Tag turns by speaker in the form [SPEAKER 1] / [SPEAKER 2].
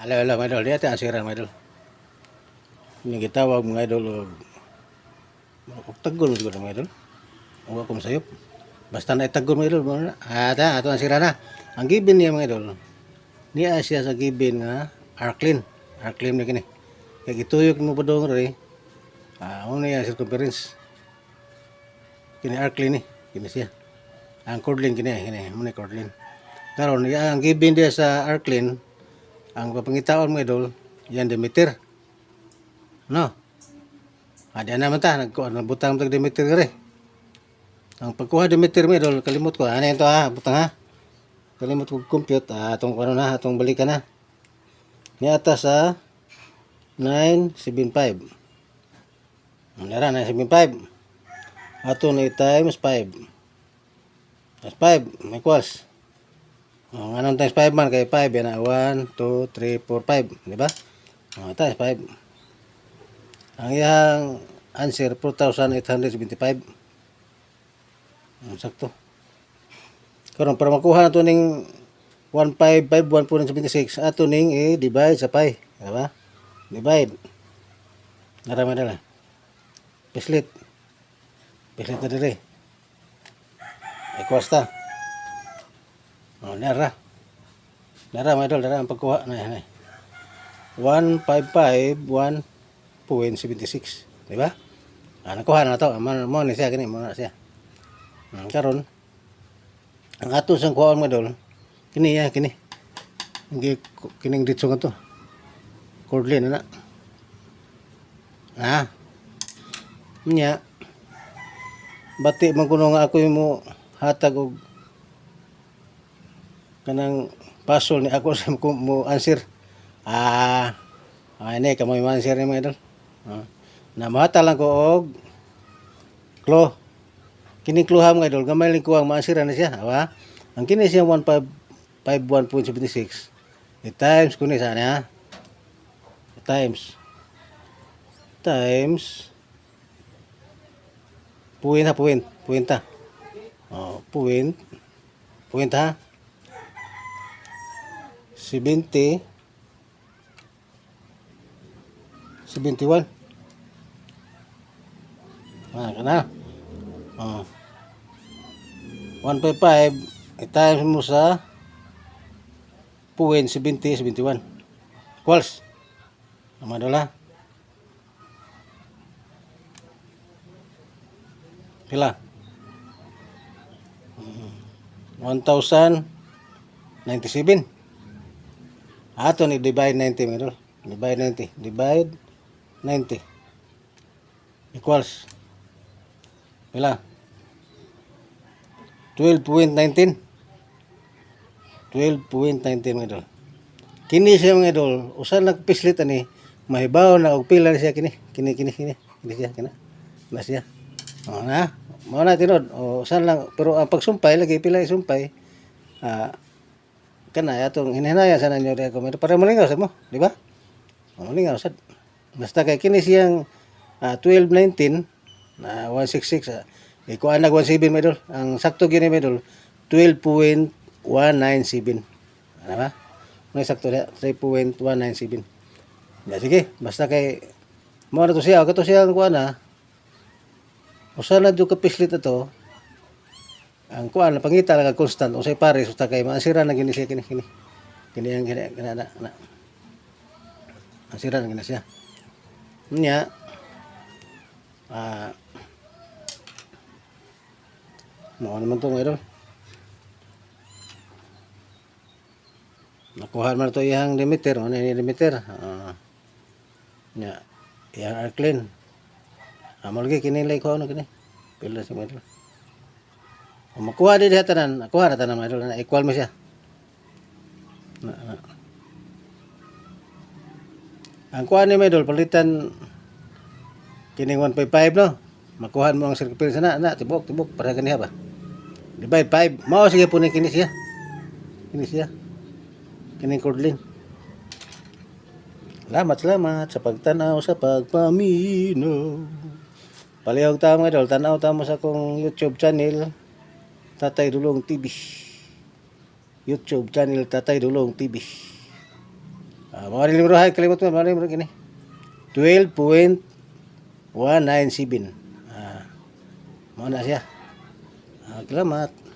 [SPEAKER 1] Ala mga idol, dito ang sira mga idol. Ini gitawag mga idol og tagol siguro mga idol. O ako masayop. Basta na itagol mga idol. Ata, ato ang sira na. Ang gibin niya mga idol. Niya siya sa gibin nga Arklin. Arklin na kini. Kaya gituyok mo pa doon rin. Ano niya circumference. Kini Arklin ni. Kini siya. Ang cordlin kini. Ano ni cordlin. Karon ang gibin dia sa Arklin. Ang papangitaon mga idol. Yan diameter. No? Ada naman ta. Nagbutang tag diameter ka rin. Ang pagkuha diameter mga idol. Kalimut ko. Ano yan to ha? Butang ha? Kalimut ko compute. Atong ano na. Atong balikan na. Ni atas sa 975. Nara 975. Ato na times 5. Times 5 equals. Anong times 5 man kay 5 yan na 1, 2, 3, 4, 5, di ba? Times 5. Ang iyang answer 4,875. Sakto. Karon para makuha nato ning 1,551.76 ato ning i-divide sa pi, di ba? Divide. Narama na lang. Pislit na dire. Equals ta. Nara mga idol, nara ang pagkuha na. 1,551.76. Di ba? Nakuha na to. Mo ni siya, kini. Mo na siya. Karon ang ato sang kuha mga idol, kini ya, kini. Kining ditso nga to. Cordlin na. Nya. Bati man kuno nga ako mo hatag og kanang pasol ni ako sa mo answer. Ini kamoy mo answer ni mga idol. Na mahata lang ko og klo. Kining kluha mga idol, gamay lang ko ang ma-answer na siya, ha? Ang kini siya 1,551.76. I-times ko ni sana, ha? Times point ha. Point ha. 71. 155 i-times mo sa 71 equals dola pila 1,097. Ato ni divide 90 mga idol. Divide 90 equals pila 12.19 mga idol. Kini siya mga idol, usan lang pislit ani mahibaw na og pila siya kini siya na siya. Mao na tinod. Usan lang pero ang pagsumpay lagi pila isumpay. Kana atong hinahinayan sa nanyo recommend para malingaw sa mo, di ba? Malingaw sad. Basta kay kini siyang 12.19 na 166 ikuha na 17 medol. Ang sakto gini medol 12.197. Ano ba? May sakto na 3.197. Ya sige, basta kay mo na to siya, kato siya ang kuha na. Usa na jud ka pislit ato. Ang kuha na pangita lang constant usay pares usta kay maasira na gini siya kini ang na. Asira na gini siya. Nya mo naman to mga idol. Nakuha man to iyang diameter, ano ni diameter? Nya iyang Arklin. Lagi kini lay ko ano kini. Pila si mga idol. Makuha din diha tanan, nakuha na tanan mga idol, na equal mo siya. Ang kuha ni mga idol palitan kining 155 no. Makuha mo ang circumference na tibok para kaniha ba. Divide 5. Mao sige po ni kini siya. Kining cordlin. Salamat sa pagtanaw sa pagpaminaw. Palihog ta mga idol, tanaw ta mo sa akong YouTube channel Tatay Dulong TV. YouTube channel Tatay Dulong TV. Mga libro ha, kalimot mo, mga libro kini. 12.197. Mo na siya. Salamat.